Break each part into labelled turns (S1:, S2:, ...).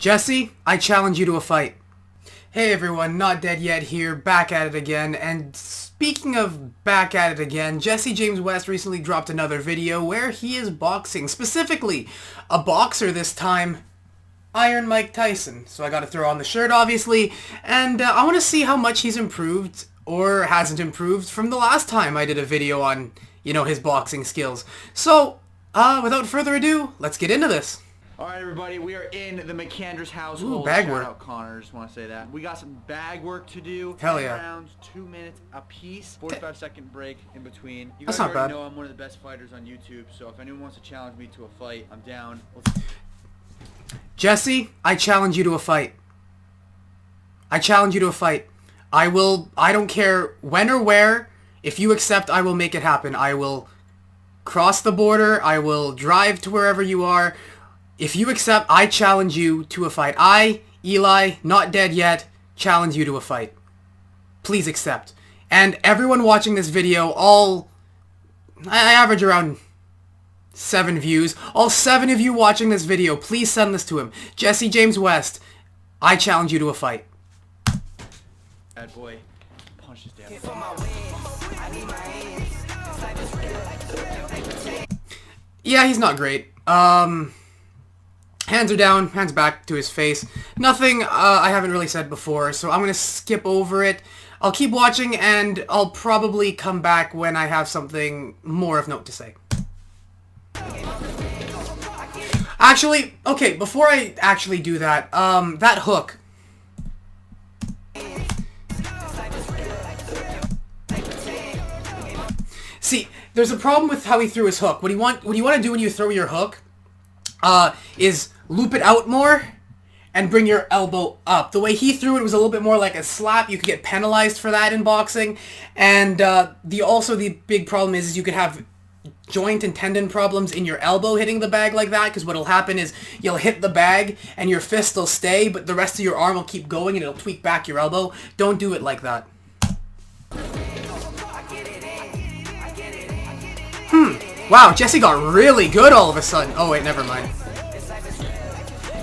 S1: Jesse, I challenge you to a fight. Hey everyone, Not Dead Yet here, back at it again, and speaking of back at it again, Jesse James West recently dropped another video where he is boxing, specifically a boxer this time, Iron Mike Tyson. So I gotta throw on the shirt obviously, and I want to see how much he's improved, or hasn't improved, from the last time I did a video on, his boxing skills. So, without further ado, let's get into this.
S2: Alright everybody, we are in the McAndrews household.
S1: Ooh, bag
S2: Shout
S1: work.
S2: out Connor, just want to say that. We got some bag work to do.
S1: Hell
S2: 10
S1: yeah.
S2: rounds, 2 minutes apiece. 45-second break in between. You
S1: That's
S2: guys
S1: not
S2: already
S1: bad.
S2: know I'm one of the best fighters on YouTube, so if anyone wants to challenge me to a fight, I'm down.
S1: Jesse, I challenge you to a fight. I challenge you to a fight. I don't care when or where. If you accept, I will make it happen. I will cross the border. I will drive to wherever you are. If you accept, I challenge you to a fight. I, Eli, Not Dead Yet, challenge you to a fight. Please accept. And everyone watching this video, I average around 7 views. All 7 of you watching this video, please send this to him. Jesse James West, I challenge you to a fight.
S2: Bad boy. Punch this down.
S1: Yeah, he's not great. Hands are down, hands back to his face. Nothing I haven't really said before, so I'm going to skip over it. I'll keep watching, and I'll probably come back when I have something more of note to say. Actually, okay, before I actually do that, that hook. See, there's a problem with how he threw his hook. What you want to do when you throw your hook is loop it out more and bring your elbow up. The way he threw it was a little bit more like a slap. You could get penalized for that in boxing. And the big problem is you could have joint and tendon problems in your elbow hitting the bag like that, because what'll happen is you'll hit the bag and your fist will stay, but the rest of your arm will keep going and it'll tweak back your elbow. Don't do it like that. Wow, Jesse got really good all of a sudden. Oh wait, never mind.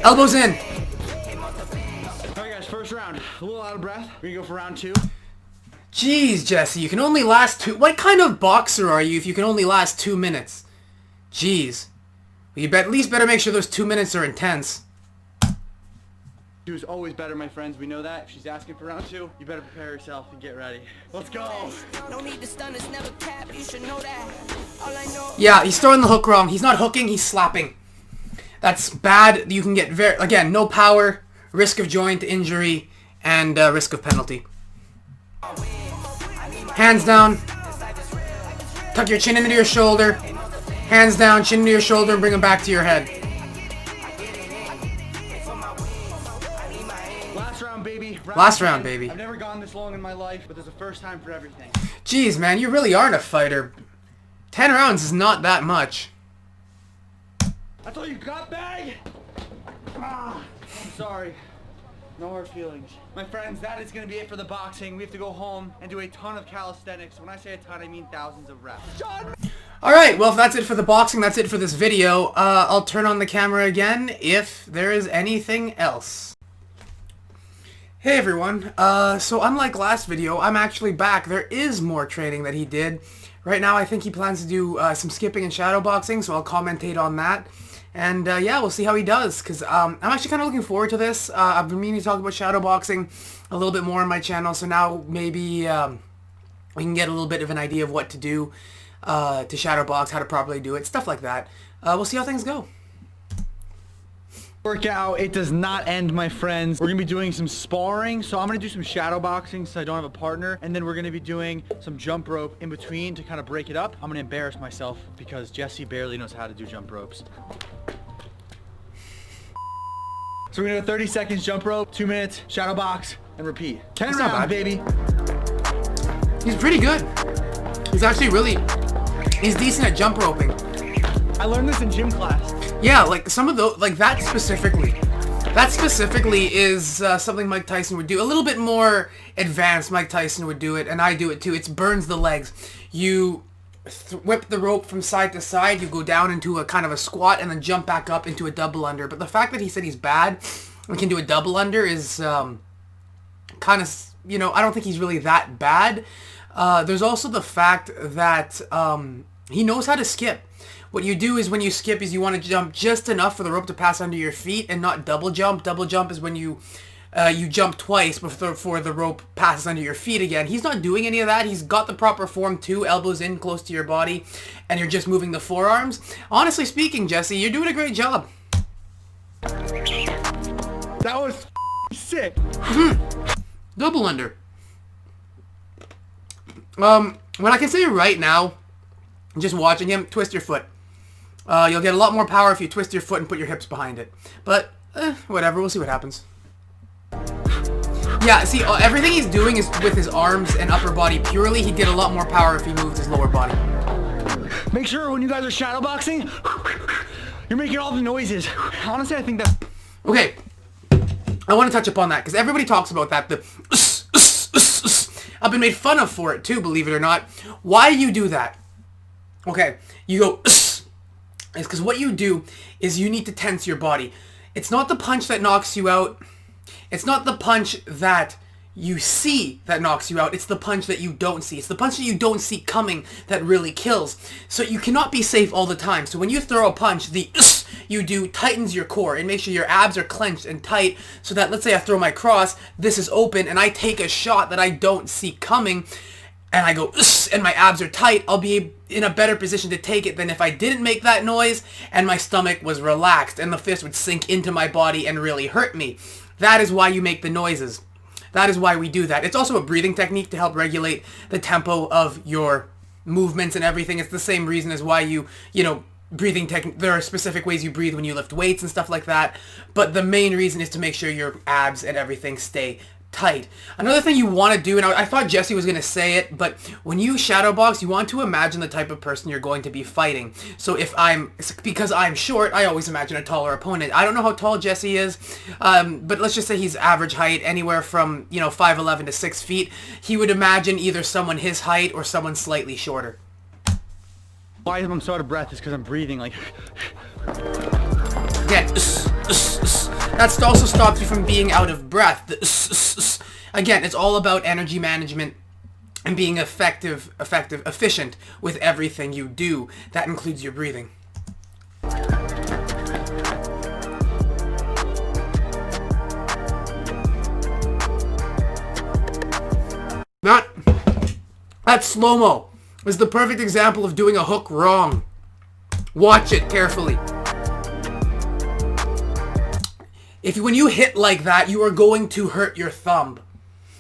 S1: Elbows in.
S2: Alright guys, first round. A little out of breath. We're gonna go for round 2.
S1: Jeez, Jesse, you can only last 2... What kind of boxer are you if you can only last 2 minutes? Jeez. Well, you at least better make sure those 2 minutes are intense.
S2: 2 is always better, my friends. We know that. If she's asking for round 2, you better prepare yourself and get ready. Let's go.
S3: No need to stun, it's never cap, you should know that. All I know.
S1: Yeah, he's throwing the hook wrong. He's not hooking, he's slapping. That's bad. You can get again, no power, risk of joint injury, and risk of penalty. Hands down. Tuck your chin into your shoulder. Hands down, chin into your shoulder, and bring them back to your head.
S2: Last round, baby.
S1: Last round, baby.
S2: I've never gone this long in my life, but there's a first time for everything.
S1: Jeez, man, you really aren't a fighter. 10 rounds is not that much.
S2: That's all you got, bag? I'm sorry. No hard feelings. My friends, that is going to be it for the boxing. We have to go home and do a ton of calisthenics. When I say a ton, I mean thousands of reps.
S1: Alright, well if that's it for the boxing, that's it for this video. I'll turn on the camera again if there is anything else. Hey everyone, so unlike last video, I'm actually back. There is more training that he did. Right now I think he plans to do some skipping and shadow boxing, so I'll commentate on that. And yeah, we'll see how he does, because I'm actually kind of looking forward to this. I've been meaning to talk about shadow boxing a little bit more on my channel, so now maybe we can get a little bit of an idea of what to do to shadow box, how to properly do it, stuff like that. We'll see how things go.
S2: Workout, it does not end, my friends. We're gonna be doing some sparring, so I'm gonna do some shadow boxing since I don't have a partner, and then we're gonna be doing some jump rope in between to kind of break it up. I'm gonna embarrass myself because Jesse barely knows how to do jump ropes. So we're gonna do 30 seconds jump rope, 2 minutes, shadow box, and repeat. 10
S1: That's not
S2: rounds,
S1: bad.
S2: baby.
S1: He's pretty good. He's actually he's decent at jump roping.
S2: I learned this in gym class.
S1: Yeah, like some of those, like that specifically is something Mike Tyson would do. A little bit more advanced Mike Tyson would do it, and I do it too. It burns the legs. You whip the rope from side to side, you go down into a kind of a squat, and then jump back up into a double under. But the fact that he said he's bad and can do a double under is kind of, you know, I don't think he's really that bad. There's also the fact that he knows how to skip. What you do is when you skip is you want to jump just enough for the rope to pass under your feet and not double jump. Double jump is when you jump twice before the rope passes under your feet again. He's not doing any of that. He's got the proper form too, elbows in close to your body, and you're just moving the forearms. Honestly speaking, Jesse, you're doing a great job.
S2: That was sick.
S1: Double under. What I can say right now, just watching him, twist your foot. You'll get a lot more power if you twist your foot and put your hips behind it. But, whatever, we'll see what happens. Yeah, see, everything he's doing is with his arms and upper body purely. He'd get a lot more power if he moved his lower body.
S2: Make sure when you guys are shadowboxing, you're making all the noises. Honestly, I think that...
S1: Okay, I want to touch upon that, because everybody talks about that, I've been made fun of for it too, believe it or not. Why you do that? Okay, you go, it's because what you do is you need to tense your body. It's not the punch that knocks you out. It's not the punch that you see that knocks you out. It's the punch that you don't see. It's the punch that you don't see coming that really kills. So you cannot be safe all the time. So when you throw a punch, the you do tightens your core and make sure your abs are clenched and tight so that, let's say I throw my cross, this is open, and I take a shot that I don't see coming, and I go, and my abs are tight, I'll be in a better position to take it than if I didn't make that noise and my stomach was relaxed and the fist would sink into my body and really hurt me. That is why you make the noises. That is why we do that. It's also a breathing technique to help regulate the tempo of your movements and everything. It's the same reason as why you know, breathing technique. There are specific ways you breathe when you lift weights and stuff like that. But the main reason is to make sure your abs and everything stay tight. Another thing you want to do, and I thought Jesse was going to say it, but when you shadow box, you want to imagine the type of person you're going to be fighting. So because I'm short, I always imagine a taller opponent. I don't know how tall Jesse is, but let's just say he's average height, anywhere from, you know, 5'11" to 6 feet. He would imagine either someone his height or someone slightly shorter.
S2: Why I'm so out of breath is because I'm breathing like...
S1: Again, that also stops you from being out of breath. Again, it's all about energy management and being efficient with everything you do. That includes your breathing. That slow-mo is the perfect example of doing a hook wrong. Watch it carefully. When you hit like that, you are going to hurt your thumb.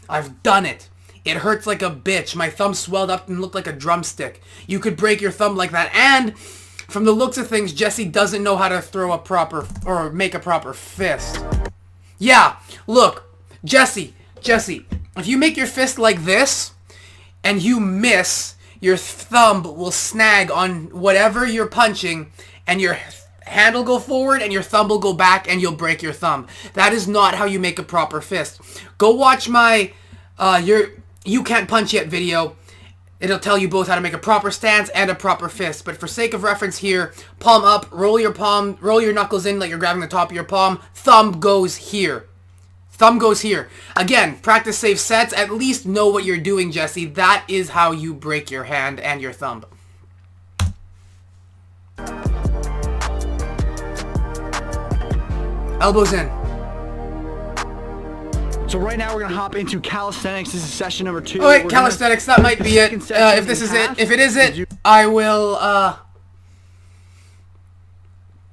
S1: I've done it. It hurts like a bitch. My thumb swelled up and looked like a drumstick. You could break your thumb like that. And from the looks of things, Jesse doesn't know how to throw a proper or make a proper fist. Yeah, look, Jesse, if you make your fist like this and you miss, your thumb will snag on whatever you're punching and your hand will go forward and your thumb will go back and you'll break your thumb. That is not how you make a proper fist. Go watch my You Can't Punch Yet video. It'll tell you both how to make a proper stance and a proper fist. But for sake of reference here, palm up, roll your knuckles in like you're grabbing the top of your palm. Thumb goes here. Thumb goes here. Again, practice safe sets. At least know what you're doing, Jesse. That is how you break your hand and your thumb. Elbows in.
S2: So right now we're going to hop into calisthenics. This is session number 2.
S1: Oh wait, calisthenics, that might be it. If this is it, if it is it, I will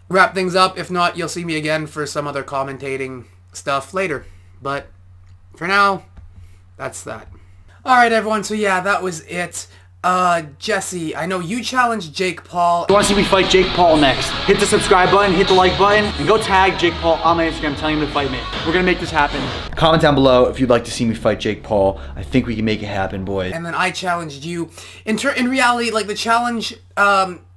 S1: wrap things up. If not, you'll see me again for some other commentating stuff later. But for now, that's that. Alright everyone, so yeah, that was it. Jesse, I know you challenged Jake Paul.
S2: If you want to see me fight Jake Paul next, hit the subscribe button, hit the like button, and go tag Jake Paul on my Instagram telling him to fight me. We're gonna make this happen. Comment down below if you'd like to see me fight Jake Paul. I think we can make it happen, boys.
S1: And then I challenged you. In reality, like the challenge,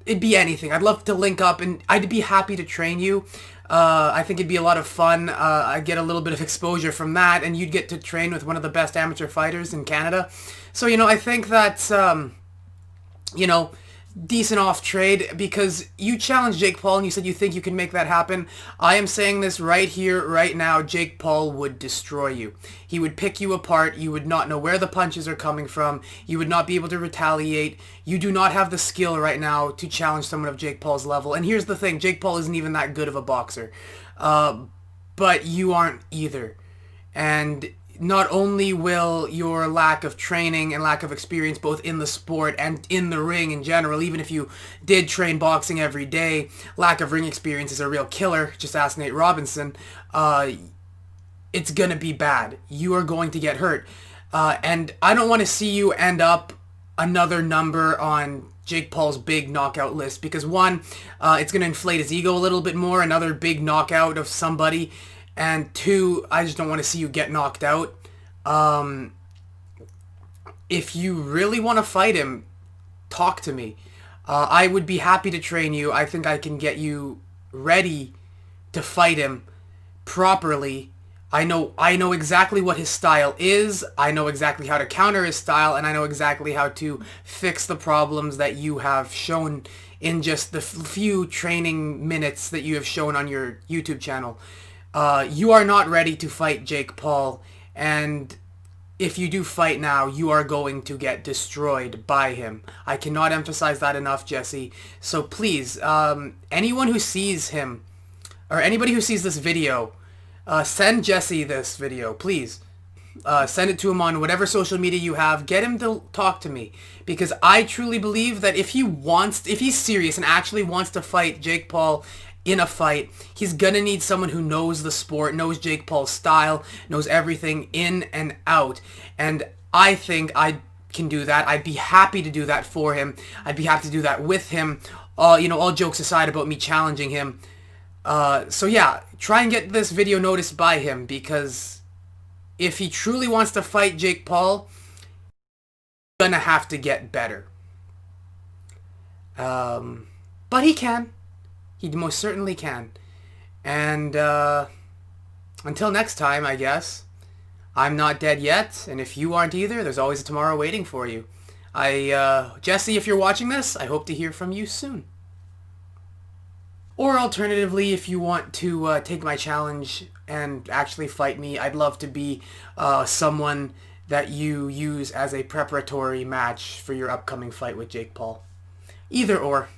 S1: it'd be anything. I'd love to link up and I'd be happy to train you. I think it'd be a lot of fun. I'd get a little bit of exposure from that, and you'd get to train with one of the best amateur fighters in Canada. So, you know, I think that, you know, decent off trade because you challenged Jake Paul and you said you think you can make that happen. I am saying this right here, right now. Jake Paul would destroy you. He would pick you apart. You would not know where the punches are coming from. You would not be able to retaliate. You do not have the skill right now to challenge someone of Jake Paul's level. And here's the thing. Jake Paul isn't even that good of a boxer. But you aren't either. And not only will your lack of training and lack of experience both in the sport and in the ring in general, even if you did train boxing every day, lack of ring experience is a real killer. Just ask Nate Robinson. It's going to be bad. You are going to get hurt. And I don't want to see you end up another number on Jake Paul's big knockout list because one, it's going to inflate his ego a little bit more, another big knockout of somebody. And two, I just don't want to see you get knocked out. If you really want to fight him, talk to me. I would be happy to train you. I think I can get you ready to fight him properly. I know exactly what his style is. I know exactly how to counter his style, and I know exactly how to fix the problems that you have shown in just the few training minutes that you have shown on your YouTube channel. You are not ready to fight Jake Paul, and if you do fight now, you are going to get destroyed by him. I cannot emphasize that enough, Jesse. So please, anyone who sees him, or anybody who sees this video, send Jesse this video, please. Send it to him on whatever social media you have. Get him to talk to me, because I truly believe that if he's serious and actually wants to fight Jake Paul in a fight, he's gonna need someone who knows the sport, knows Jake Paul's style, knows everything in and out. And I think I can do that. I'd be happy to do that for him. I'd be happy to do that with him. All jokes aside about me challenging him. So yeah, try and get this video noticed by him, because if he truly wants to fight Jake Paul, he's gonna have to get better. But he can. He most certainly can. And until next time, I guess, I'm not dead yet, and if you aren't either, there's always a tomorrow waiting for you. Jesse, if you're watching this, I hope to hear from you soon. Or alternatively, if you want to take my challenge and actually fight me, I'd love to be someone that you use as a preparatory match for your upcoming fight with Jake Paul. Either or.